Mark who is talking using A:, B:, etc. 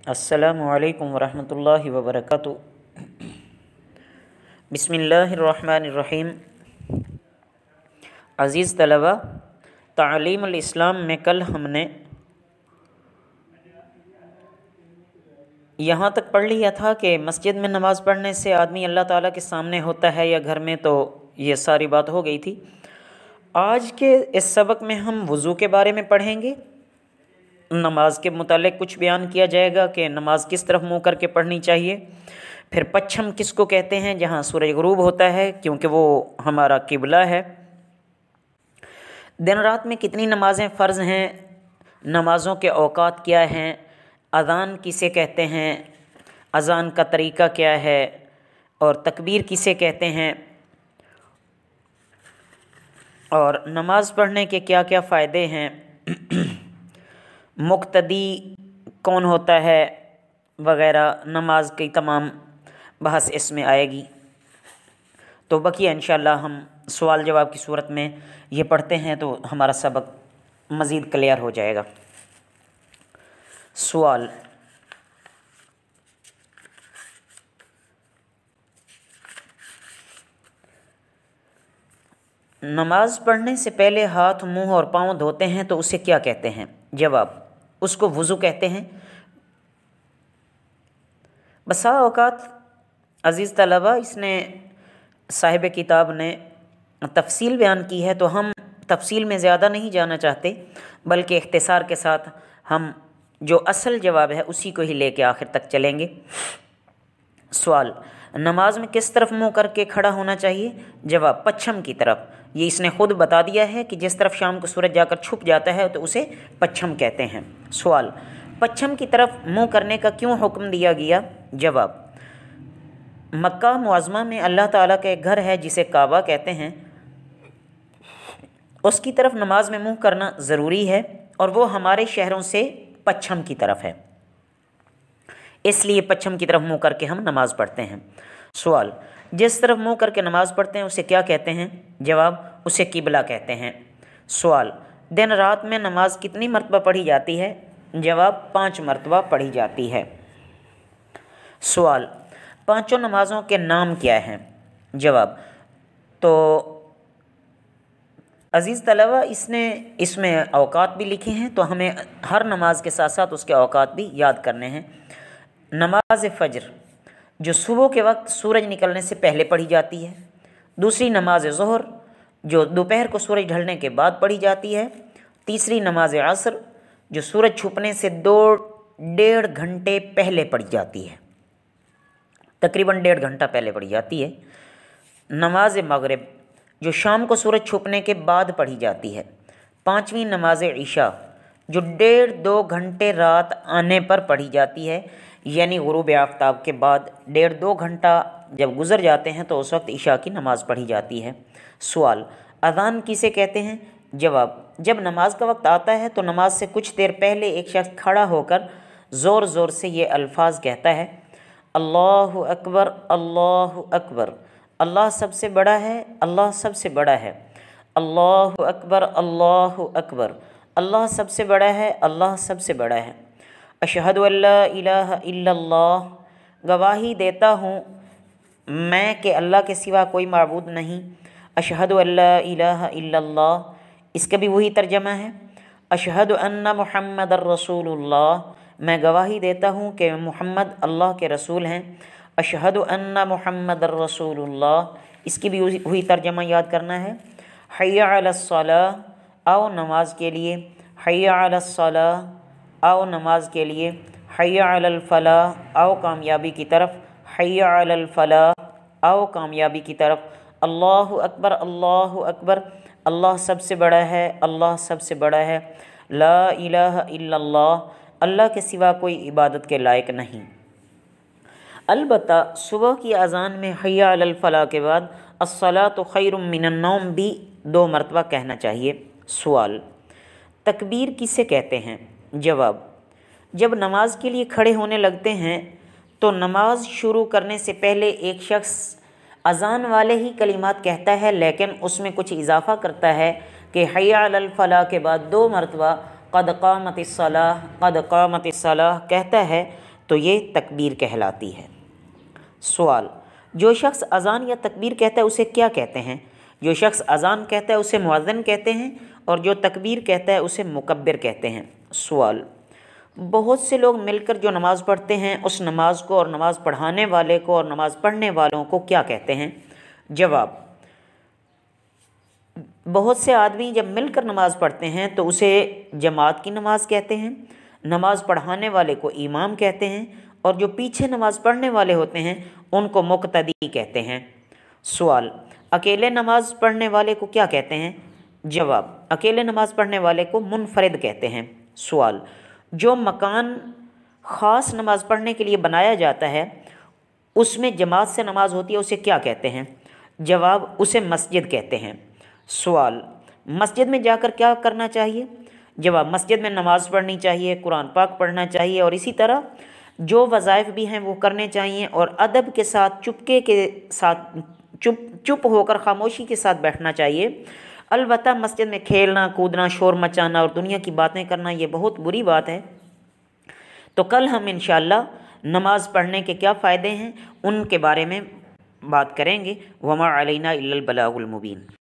A: السلام علیکم ورحمۃ اللہ وبرکاتہ۔ بسم اللہ الرحمن الرحیم۔ عزیز طلبہ، تعلیم الاسلام میں کل ہم نے یہاں تک پڑھ لیا تھا کہ مسجد میں نماز پڑھنے سے آدمی اللہ تعالیٰ کے سامنے ہوتا ہے یا گھر میں، تو یہ ساری بات ہو گئی تھی۔ آج کے اس سبق میں ہم وضو کے بارے میں پڑھیں گے۔ نماز کے متعلق کچھ بیان کیا جائے گا کہ نماز کس طرف منہ کر کے پڑھنی چاہیے، پھر پچھم کس کو کہتے ہیں جہاں سورج غروب ہوتا ہے، کیونکہ وہ ہمارا قبلہ ہے۔ دن رات میں کتنی نمازیں فرض ہیں، نمازوں کے اوقات کیا ہیں، اذان کسے کہتے ہیں، اذان کا طریقہ کیا ہے، اور تکبیر کسے کہتے ہیں، اور نماز پڑھنے کے کیا کیا فائدے ہیں، مقتدی کون ہوتا ہے وغیرہ، نماز کی تمام بحث اس میں آئے گی۔ تو بقیہ انشاءاللہ ہم سوال جواب کی صورت میں یہ پڑھتے ہیں تو ہمارا سبق مزید کلیئر ہو جائے گا۔ سوال: نماز پڑھنے سے پہلے ہاتھ، منہ اور پاؤں دھوتے ہیں تو اسے کیا کہتے ہیں؟ جواب: اس کو وضو کہتے ہیں۔ بسا اوقات عزیز طلبہ، اس نے صاحب کتاب نے تفصیل بیان کی ہے، تو ہم تفصیل میں زیادہ نہیں جانا چاہتے، بلکہ اختصار کے ساتھ ہم جو اصل جواب ہے اسی کو ہی لے کے آخر تک چلیں گے۔ سوال: نماز میں کس طرف منہ کر کے کھڑا ہونا چاہیے؟ جواب: پچھم کی طرف۔ یہ اس نے خود بتا دیا ہے کہ جس طرف شام کو سورج جا کر چھپ جاتا ہے تو اسے پچھم کہتے ہیں۔ سوال: پچھم کی طرف منہ کرنے کا کیوں حکم دیا گیا؟ جواب: مکہ معظمہ میں اللہ تعالیٰ کا ایک گھر ہے جسے کعبہ کہتے ہیں، اس کی طرف نماز میں منہ کرنا ضروری ہے، اور وہ ہمارے شہروں سے پچھم کی طرف ہے، اس لیے پچھم کی طرف منہ کر کے ہم نماز پڑھتے ہیں۔ سوال: جس طرف منہ کر کے نماز پڑھتے ہیں اسے کیا کہتے ہیں؟ جواب: اسے قبلہ کہتے ہیں۔ سوال: دن رات میں نماز کتنی مرتبہ پڑھی جاتی ہے؟ جواب: 5 مرتبہ پڑھی جاتی ہے۔ سوال: پانچوں نمازوں کے نام کیا ہیں؟ جواب: تو عزیز طلبہ، اس میں اوقات بھی لکھے ہیں، تو ہمیں ہر نماز کے ساتھ ساتھ اس کے اوقات بھی یاد کرنے ہیں۔ نماز فجر جو صبح کے وقت سورج نکلنے سے پہلے پڑھی جاتی ہے۔ دوسری نماز ظہر جو دوپہر کو سورج ڈھلنے کے بعد پڑھی جاتی ہے۔ تیسری نماز عصر جو سورج چھپنے سے 1.5 گھنٹے پہلے پڑھی جاتی ہے، تقریباً 1.5 گھنٹہ پہلے پڑھی جاتی ہے۔ نماز مغرب جو شام کو سورج چھپنے کے بعد پڑھی جاتی ہے۔ پانچویں نماز عشاء جو 1.5-2 گھنٹے رات آنے پر پڑھی جاتی ہے، یعنی غروب آفتاب کے بعد 1.5-2 گھنٹہ جب گزر جاتے ہیں تو اس وقت عشاء کی نماز پڑھی جاتی ہے۔ سوال: اذان کسے کہتے ہیں؟ جواب: جب نماز کا وقت آتا ہے تو نماز سے کچھ دیر پہلے ایک شخص کھڑا ہو کر زور زور سے یہ الفاظ کہتا ہے: اللہ اکبر، اللہ اکبر، اللہ سب سے بڑا ہے، اللہ سب سے بڑا ہے، اللہ اکبر، اللہ اکبر، اللہ سب سے بڑا ہے، اللہ سب سے بڑا ہے، اشہد ان لا الہ الا اللہ، گواہی دیتا ہوں میں کہ اللہ کے سوا کوئی معبود نہیں، اشہد ان لا الہ الا اللہ، اس کا بھی وہی ترجمہ ہے، اشہد ان محمد الرسول اللہ، میں گواہی دیتا ہوں کہ محمد اللہ کے رسول ہیں، اشہد ان محمد الرسول اللہ، اس کی بھی وہی ترجمہ یاد کرنا ہے۔ حی علی الصلاۃ، آؤ نماز کے لیے، حی علی الصلاۃ، آؤ نماز کے لیے، حی علی الفلاح، آؤ کامیابی کی طرف، حی علی الفلاح، آؤ کامیابی کی طرف، اللہ اکبر، اللہ اکبر، اللہ سب سے بڑا ہے، اللہ سب سے بڑا ہے، لا الہ الا اللہ، اللہ کے سوا کوئی عبادت کے لائق نہیں۔ البتہ صبح کی اذان میں حی علی الفلاح کے بعد الصلاۃ خیر من النوم بھی 2 مرتبہ کہنا چاہیے۔ سوال: تکبیر کسے کہتے ہیں؟ جواب: جب نماز کے لیے کھڑے ہونے لگتے ہیں تو نماز شروع کرنے سے پہلے ایک شخص اذان والے ہی کلمات کہتا ہے، لیکن اس میں کچھ اضافہ کرتا ہے کہ حی علی الفلاح کے بعد 2 مرتبہ قد قامت الصلاۃ، قد قامت الصلاۃ کہتا ہے، تو یہ تکبیر کہلاتی ہے۔ سوال، جو شخص اذان یا تکبیر کہتا ہے اسے کیا کہتے ہیں؟ جو شخص اذان کہتا ہے اسے مؤذن کہتے ہیں، اور جو تکبیر کہتا ہے اسے مکبر کہتے ہیں۔ سوال، بہت سے لوگ مل کر جو نماز پڑھتے ہیں اس نماز کو اور نماز پڑھانے والے کو اور نماز پڑھنے والوں کو کیا کہتے ہیں؟ جواب، بہت سے آدمی جب مل کر نماز پڑھتے ہیں تو اسے جماعت کی نماز کہتے ہیں، نماز پڑھانے والے کو امام کہتے ہیں، اور جو پیچھے نماز پڑھنے والے ہوتے ہیں ان کو مقتدی کہتے ہیں۔ سوال، اکیلے نماز پڑھنے والے کو کیا کہتے ہیں؟ جواب، اکیلے نماز پڑھنے والے کو منفرد کہتے ہیں۔ سوال، جو مکان خاص نماز پڑھنے کے لیے بنایا جاتا ہے اس میں جماعت سے نماز ہوتی ہے اسے کیا کہتے ہیں؟ جواب، اسے مسجد کہتے ہیں۔ سوال، مسجد میں جا کر کیا کرنا چاہیے؟ جواب، مسجد میں نماز پڑھنی چاہیے، قرآن پاک پڑھنا چاہیے، اور اسی طرح جو وظائف بھی ہیں وہ کرنے چاہیے، اور ادب کے ساتھ چپکے کے ساتھ چپ ہو کر خاموشی کے ساتھ بیٹھنا چاہیے۔ البتہ مسجد میں کھیلنا کودنا، شور مچانا اور دنیا کی باتیں کرنا یہ بہت بری بات ہے۔ تو کل ہم انشاءاللہ نماز پڑھنے کے کیا فائدے ہیں ان کے بارے میں بات کریں گے۔ وما علینا الا البلاغ المبین۔